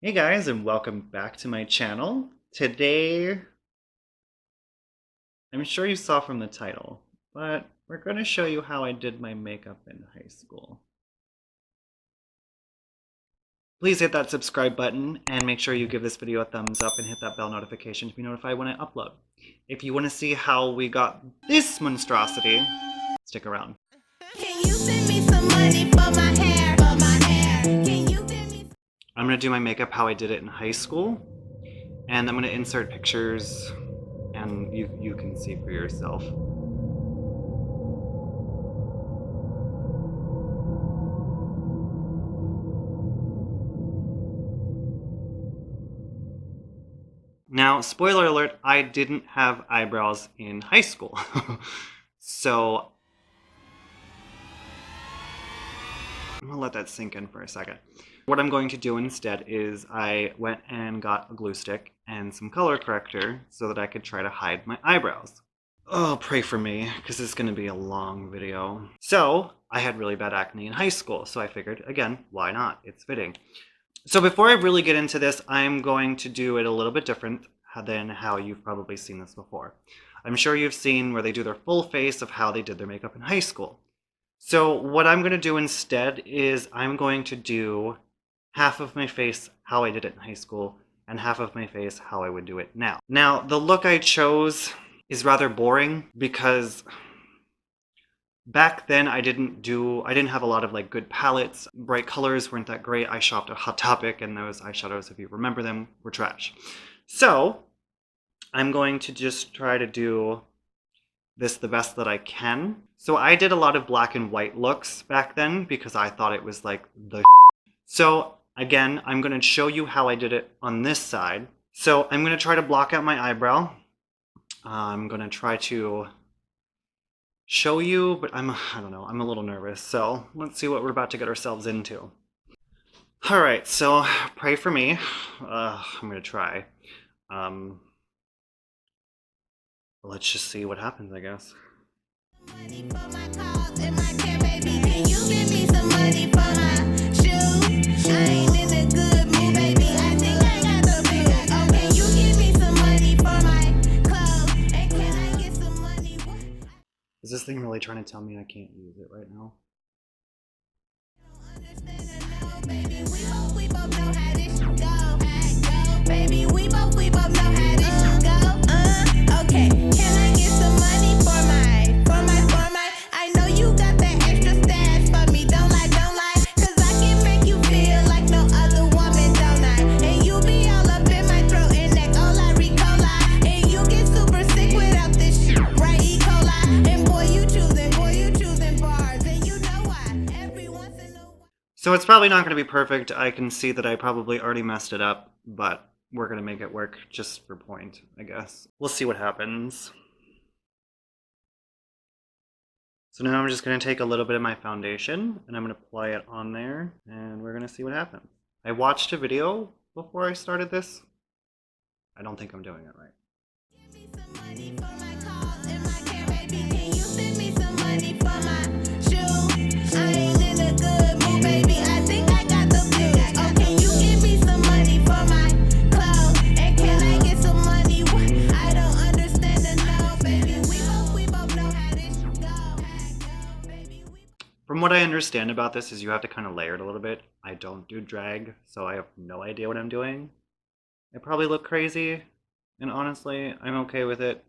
Hey guys, and welcome back to my channel. Today, I'm sure you saw from the title, but we're going to show you how I did my makeup in high school. Please hit that subscribe button and make sure you give this video a thumbs up and hit that bell notification to be notified when I upload. If you want to see how we got this monstrosity, stick around. Can you send me some money for my hair? Can you send me? I'm going to do my makeup how I did it in high school, and I'm going to insert pictures and you can see for yourself. Now, spoiler alert, I didn't have eyebrows in high school. So I'm gonna let that sink in for a second. What I'm going to do instead is I went and got a glue stick and some color corrector so that I could try to hide my eyebrows. Oh, pray for me, because it's going to be a long video. So, I had really bad acne in high school, so I figured, again, why not? It's fitting. So before I really get into this, I'm going to do it a little bit different than how you've probably seen this before. I'm sure you've seen where they do their full face of how they did their makeup in high school. So what I'm going to do instead is I'm going to do half of my face how I did it in high school and half of my face how I would do it now. Now, the look I chose is rather boring because back then I didn't have a lot of like good palettes. Bright colors weren't that great. I shopped at Hot Topic and those eyeshadows, if you remember them, were trash. So I'm going to just try to do this the best that I can. So I did a lot of black and white looks back then because I thought it was like the So again, I'm going to show you how I did it on this side. So I'm going to try to block out my eyebrow. I'm going to try to show you, but I don't know, I'm a little nervous. So let's see what we're about to get ourselves into. All right, so pray for me. I'm going to try. Let's just see what happens, I guess. Money for my cars and my care, baby. Can you give me some money for my shoes? I ain't in a good mood, baby. I think I got the bill. Oh, can you give me some money for my clothes? And can I get some money? Is this thing really trying to tell me I can't use it right now? Baby, we both know how this should go. Baby, we both know how this should go. Okay, can I get some money for my? I know you got that extra stash for me. Don't lie, 'cause I can make you feel like no other woman, don't I? And you be all up in my throat and neck, all I recola. And you get super sick without this shit, right? E. coli. And boy, you choosing bars, and you know why? Every once in a while. So it's probably not going to be perfect. I can see that I probably already messed it up, but we're going to make it work just for point, I guess. We'll see what happens. So now I'm just going to take a little bit of my foundation and I'm going to apply it on there and we're going to see what happens. I watched a video before I started this. I don't think I'm doing it right. Give me some money for my cars and my care, baby. Can you send me some money for my shoes? I ain't in a good mood, baby. I think I got the bill. Oh, can you give me some money for my clothes? And can I get some money? I don't understand the no, baby. We both know how this should go. Baby, From what I understand about this is you have to kind of layer it a little bit. I don't do drag, so I have no idea what I'm doing. I probably look crazy, and honestly, I'm okay with it.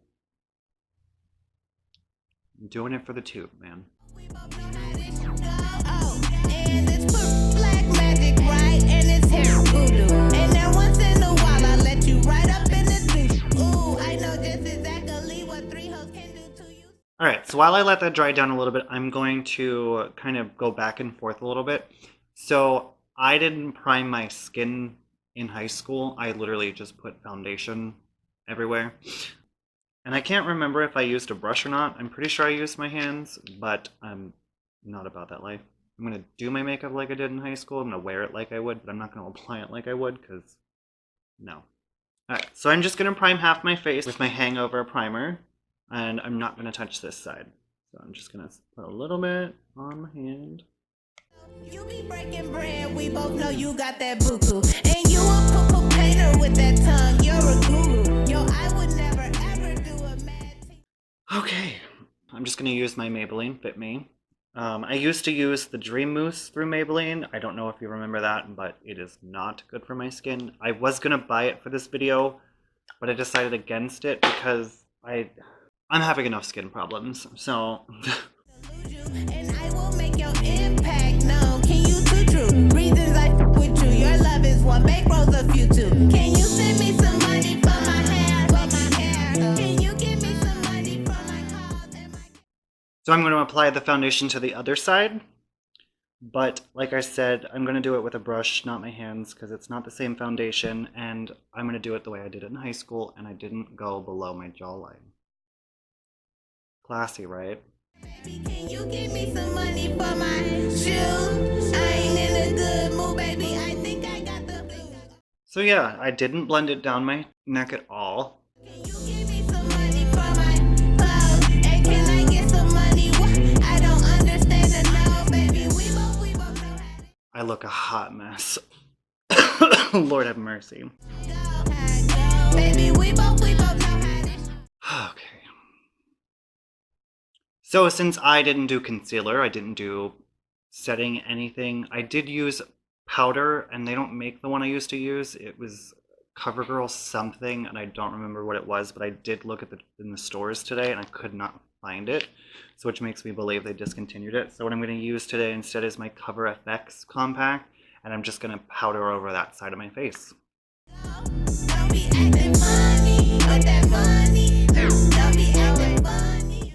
I'm doing it for the tube, man. we both know how this should go. Oh, and it's put black magic, right? And it's hair voodoo. And then once in a while, I let you right up in the douche. Ooh, I know just exactly what 3 hoes can do to you. All right, so while I let that dry down a little bit, I'm going to kind of go back and forth a little bit. So I didn't prime my skin in high school. I literally just put foundation everywhere. And I can't remember if I used a brush or not. I'm pretty sure I used my hands, but I'm not about that life. I'm going to do my makeup like I did in high school. I'm going to wear it like I would, but I'm not going to apply it like I would because no. All right, so I'm just going to prime half my face with my Hangover primer. And I'm not going to touch this side. So I'm just going to put a little bit on my hand. You be breaking bread, we both know you got that buku. And you a I'm just going to use my Maybelline Fit Me. I used to use the Dream Mousse through Maybelline. I don't know if you remember that, but it is not good for my skin. I was going to buy it for this video, but I decided against it because I'm having enough skin problems, so... And I will make your impact known. Can you too true? Reasons I f with you. Your love is one big rose of you too. Can you send me some money for my hair? For my hair. Can you give me some money for my clothes and my... So I'm going to apply the foundation to the other side, but like I said, I'm going to do it with a brush, not my hands, because it's not the same foundation, and I'm going to do it the way I did it in high school, and I didn't go below my jawline. Classy, right? Baby, can you give me some money for my shoes? I ain't in a good mood, baby. I think I got the... So yeah, I didn't blend it down my neck at all. Can you give me some money for my clothes? And can I get some money? What? I don't understand it now, baby. We both know how to I look a hot mess. Lord have mercy. go. Baby, we both know how to... Okay. So since I didn't do concealer, I didn't do setting anything, I did use powder, and they don't make the one I used to use. It was CoverGirl something, and I don't remember what it was, but I did look at in the stores today, and I could not find it, so which makes me believe they discontinued it. So what I'm going to use today instead is my Cover FX compact, and I'm just going to powder over that side of my face. Don't be acting funny with that money. Don't be acting funny.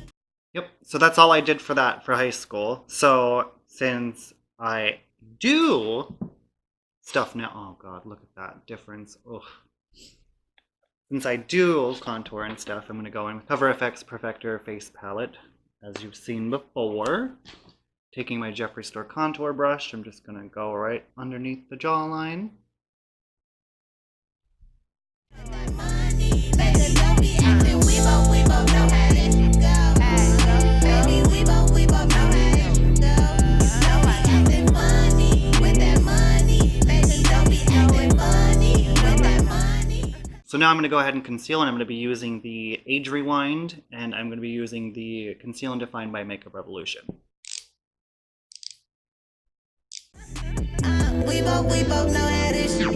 Yep, so that's all I did for that for high school. So since I do stuff now, oh god, look at that difference. Ugh. Since I do contour and stuff, I'm going to go in with Cover FX Perfector Face Palette, as you've seen before. Taking my Jeffree Store contour brush, I'm just going to go right underneath the jawline. That money, baby, don't be acting. We both know how this go. Baby, we both know how this go. Don't be acting funny with that money. Baby, don't be acting funny with that money. So now I'm going to go ahead and conceal, and I'm going to be using the Age Rewind, and I'm going to be using the Conceal and Define by Makeup Revolution. We both know how this go.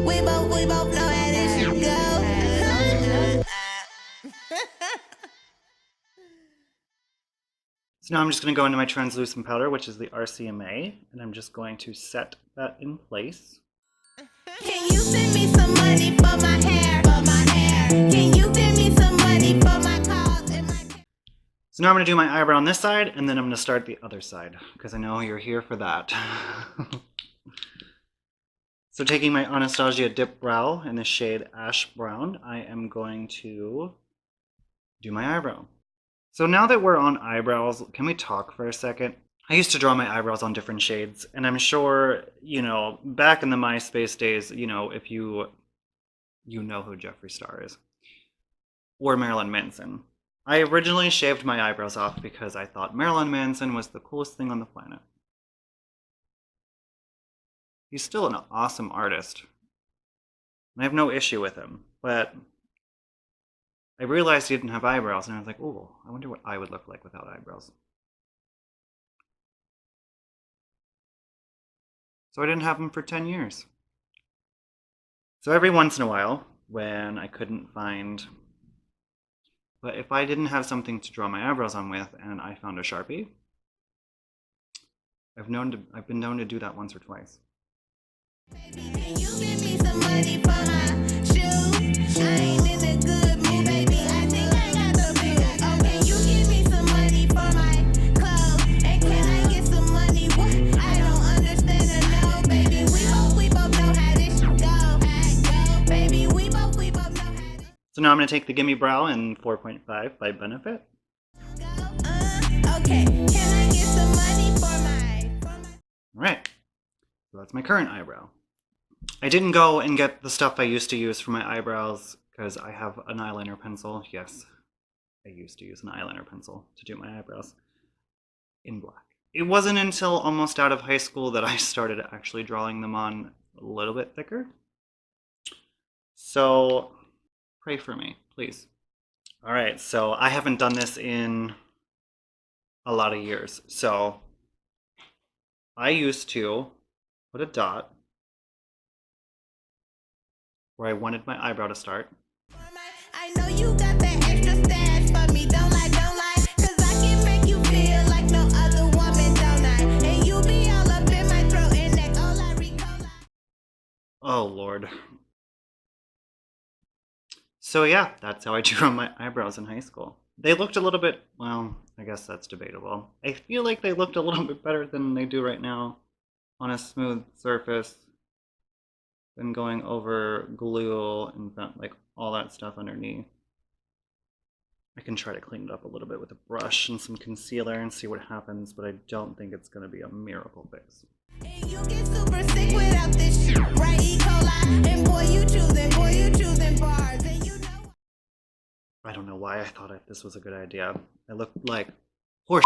We both know how this go. So now I'm just going to go into my translucent powder, which is the RCMA, and I'm just going to set that in place. Can you send me some money for my hair? For my hair. Can you send me some money for my clothes and my... So now I'm going to do my eyebrow on this side, and then I'm going to start the other side, because I know you're here for that. So taking my Anastasia Dip Brow in the shade Ash Brown, I am going to do my eyebrow. So now that we're on eyebrows, can we talk for a second? I used to draw my eyebrows on different shades, and I'm sure, you know, back in the MySpace days, you know, if you know who Jeffree Star is, or Marilyn Manson. I originally shaved my eyebrows off because I thought Marilyn Manson was the coolest thing on the planet. He's still an awesome artist, and I have no issue with him, but I realized he didn't have eyebrows, and I was like, ooh, I wonder what I would look like without eyebrows. So I didn't have them for 10 years. So every once in a while, when I couldn't find... But if I didn't have something to draw my eyebrows on with, and I found a Sharpie, I've been known to do that once or twice. Baby, can you give me some money for my shoes? I ain't in a good mood, baby. I think I got the blues. Oh, can you give me some money for my clothes? And can I get some money? What? I don't understand it now, baby. We both know how this go. Baby, we both know how this So now I'm going to take the GimMe Brow in 4.5 by Benefit. go. Okay, can I get some money for my... Alright, so that's my current eyebrow. I didn't go and get the stuff I used to use for my eyebrows because I have an eyeliner pencil. Yes, I used to use an eyeliner pencil to do my eyebrows in black. It wasn't until almost out of high school that I started actually drawing them on a little bit thicker. So pray for me, please. All right, so I haven't done this in a lot of years. So I used to put a dot where I wanted my eyebrow to start. I know you got that extra stash for me. Don't lie, 'cause I can make you feel like no other woman, don't I? And you be all up in my throat and neck, all I recall. Oh, Lord. So yeah, that's how I drew my eyebrows in high school. They looked a little bit, well, I guess that's debatable. I feel like they looked a little bit better than they do right now on a smooth surface than going over glue and like all that stuff underneath. I can try to clean it up a little bit with a brush and some concealer and see what happens, but I don't think it's going to be a miracle fix. And you get super sick without this shit, right? E. coli. And boy, you choosing bars. And you know. I don't know why I thought this was a good idea. I look like horse.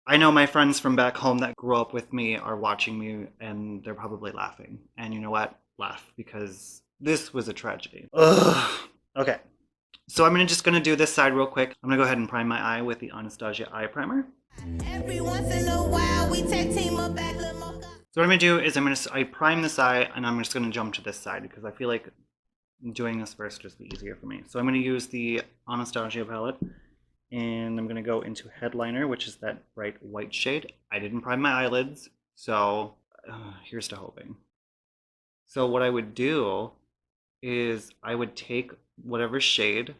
I know my friends from back home that grew up with me are watching me and they're probably laughing. And you know what? Laugh, because this was a tragedy. Ugh. Okay. So I'm just going to do this side real quick. I'm going to go ahead and prime my eye with the Anastasia eye primer. Every once in a while, we tag team up back, little mocha. So what I'm going to do is I prime this eye and I'm just going to jump to this side because I feel like doing this first just be easier for me. So I'm going to use the Anastasia palette and I'm going to go into headliner, which is that bright white shade. I didn't prime my eyelids, so here's to hoping. So what I would do is I would take whatever shade,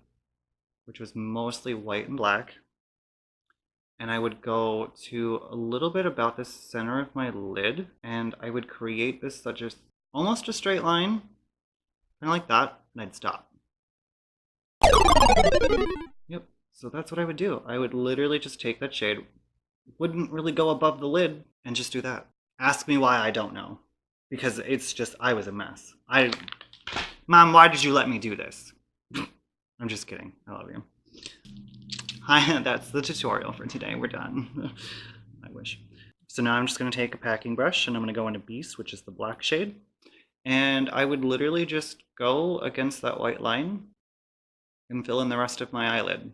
which was mostly white and black, and I would go to a little bit about the center of my lid, and I would create this such as almost a straight line, kind of like that, and I'd stop. Yep, so that's what I would do. I would literally just take that shade, wouldn't really go above the lid, and just do that. Ask me why, I don't know. Because it's just, I was a mess. Mom, why did you let me do this? I'm just kidding. I love you. Hi, that's the tutorial for today. We're done. I wish. So now I'm just going to take a packing brush and I'm going to go into Beast, which is the black shade. And I would literally just go against that white line and fill in the rest of my eyelid.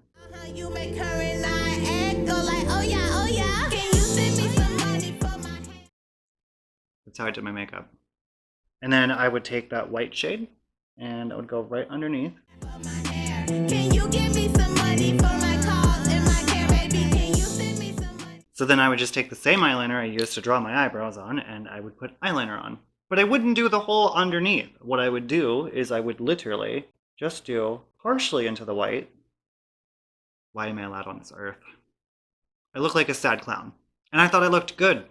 You make her and I act, go like, oh yeah. Can you send me some money for my head? That's how I did my makeup. And then I would take that white shade and I would go right underneath. For my hair. Can you give me some money for my calls and my care, baby? Can you send me some money? So then I would just take the same eyeliner I used to draw my eyebrows on and I would put eyeliner on. But I wouldn't do the whole underneath. What I would do is I would literally just do partially into the white. Why am I allowed on this earth? I look like a sad clown. And I thought I looked good.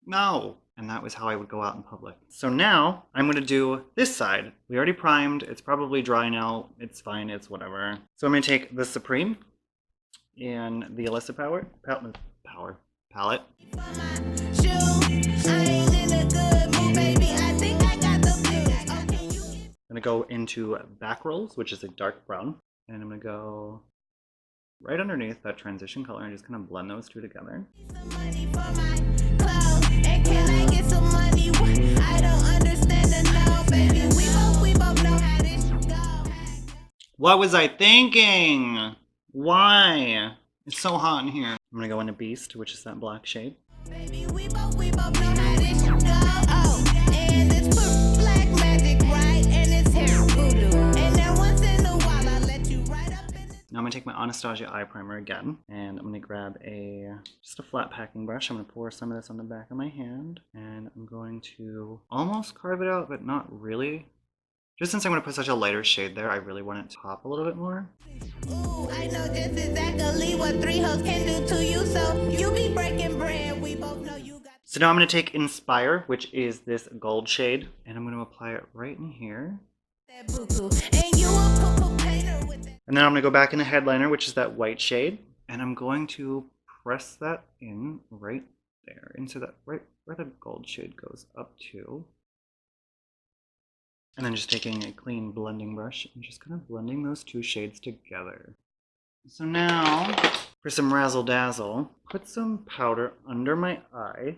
No. And that was how I would go out in public. So now I'm going to do this side. We already primed. It's probably dry now. It's fine. It's whatever. So I'm going to take the Supreme and the Alyssa palette. For my shoe, I ain't in a good mood, baby. I think I got the blues. Oh, can you give I'm going to go into Back Rolls, which is a dark brown. And I'm going to go right underneath that transition color and just kind of blend those two together. me some money for my clothes? And can I get some money? I don't understand the no, baby. We both know how this go. What was I thinking? Why? It's so hot in here. I'm going to go into Beast, which is that black shade. Baby, we both know how this go. Oh, and it's put black magic, right? And it's hair voodoo. And then once in a while, I let you right up in this. Now I'm going to take my Anastasia eye primer again, and I'm going to grab just a flat packing brush. I'm going to pour some of this on the back of my hand, and I'm going to almost carve it out, but not really. Just since I'm going to put such a lighter shade there, I really want it to pop a little bit more. Ooh, I know just exactly what three hoes can do to you, so you be breaking bread. We both know you got So now I'm going to take Inspire, which is this gold shade, and I'm going to apply it right in here. that buku. And you a poo painter with that. And then I'm going to go back in the headliner, which is that white shade, and I'm going to press that in right there, into that right where the gold shade goes up to. And then just taking a clean blending brush and just kind of blending those two shades together. So now, for some razzle dazzle, put some powder under my eye,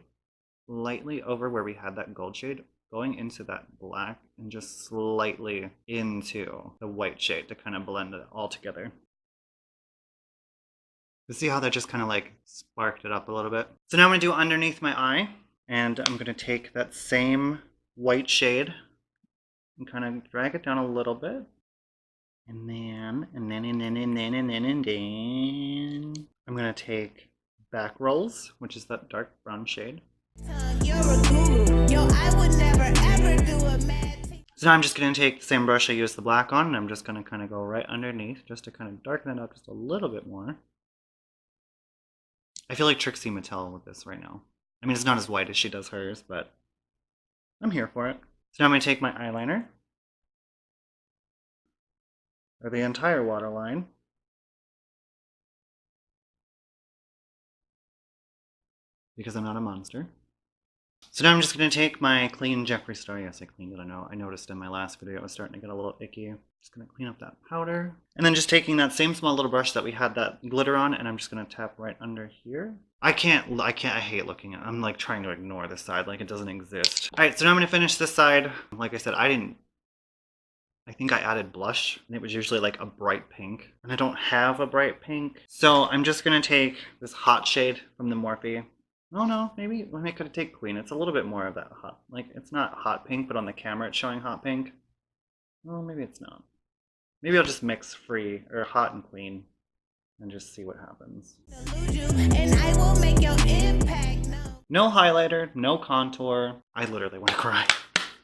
lightly over where we had that gold shade, going into that black and just slightly into the white shade to kind of blend it all together. You see how that just kind of like sparked it up a little bit? So now I'm going to do underneath my eye, and I'm going to take that same white shade and kind of drag it down a little bit. And then I'm going to take back rolls, which is that dark brown shade. You're a guru. Yo, I would never ever do a mad thing. So now I'm just going to take the same brush I used the black on, and I'm just going to kind of go right underneath just to kind of darken it up just a little bit more. I feel like Trixie Mattel with this right now. I mean, it's not as white as she does hers, but I'm here for it. So now I'm going to take my eyeliner, or the entire waterline, because I'm not a monster. So now I'm just going to take my clean Jeffree Star. Yes, I cleaned it, I know. I noticed in my last video it was starting to get a little icky. Just going to clean up that powder. And then just taking that same small little brush that we had that glitter on, and I'm just going to tap right under here. I hate looking at it. I'm like trying to ignore this side like it doesn't exist. Alright, so now I'm going to finish this side. Like I said, I think I added blush, and it was usually like a bright pink. And I don't have a bright pink. So I'm just going to take this hot shade from the Morphe. Oh no, maybe I could take Queen. It's a little bit more of that hot, like it's not hot pink, but on the camera it's showing hot pink. Well, maybe it's not. Maybe I'll just mix free, or hot and Queen, and just see what happens. And I will make your impact known. No highlighter, no contour. I literally want to cry.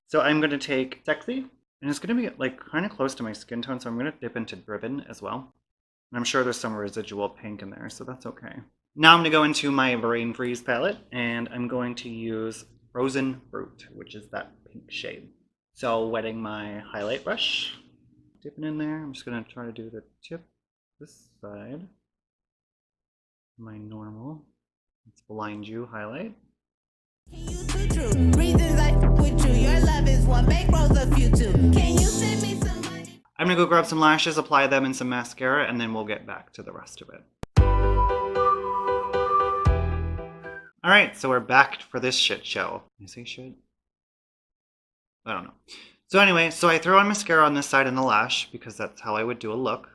So I'm going to take Sexy, and it's going to be like kind of close to my skin tone, so I'm going to dip into Grwm as well. And I'm sure there's some residual pink in there, so that's okay. Now I'm going to go into my Brain Freeze palette, and I'm going to use Frozen Fruit, which is that pink shade. So wetting my highlight brush, dipping in there. I'm just going to try to do the tip this side. My normal, let's blind you highlight. Can you too true? Reasons I with you. Your love is what make rose of you too. Can you send me some money? I'm going to go grab some lashes, apply them and some mascara, and then we'll get back to the rest of it. Alright, so we're back for this shit show. Can I say shit? I don't know. So anyway, so I throw on mascara on this side and the lash, because that's how I would do a look.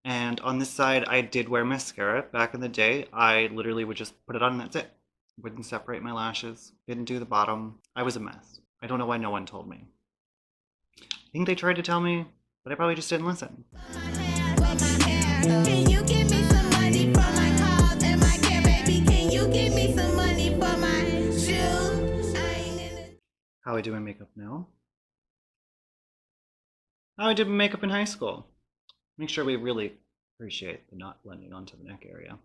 And on this side, I did wear mascara. Back in the day, I literally would just put it on and that's it. Wouldn't separate my lashes. Didn't do the bottom. I was a mess. I don't know why no one told me. I think they tried to tell me, but I probably just didn't listen. Can you give me some money for my cars and my care, baby? Can you give me some money for my shoes? How I do my makeup now. How I did my makeup in high school. Make sure we really appreciate the not blending onto the neck area.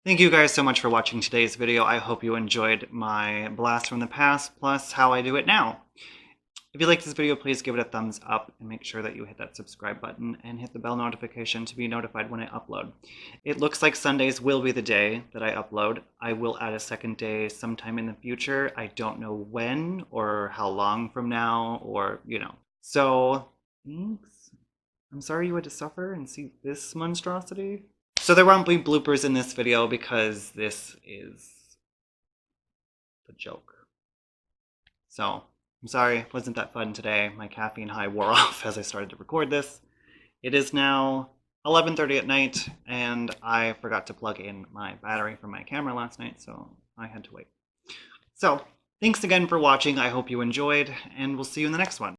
Thank you guys so much for watching today's video. I hope you enjoyed my blast from the past, plus how I do it now. If you like this video, please give it a thumbs up and make sure that you hit that subscribe button and hit the bell notification to be notified when I upload. It looks like Sundays will be the day that I upload. I will add a second day sometime in the future. I don't know when or how long from now, or, you know. So, thanks. I'm sorry you had to suffer and see this monstrosity. So there won't be bloopers in this video because this is the joke. So, I'm sorry, it wasn't that fun today. My caffeine high wore off as I started to record this. It is now 11:30 at night, and I forgot to plug in my battery from my camera last night, so I had to wait. So, thanks again for watching. I hope you enjoyed, and we'll see you in the next one.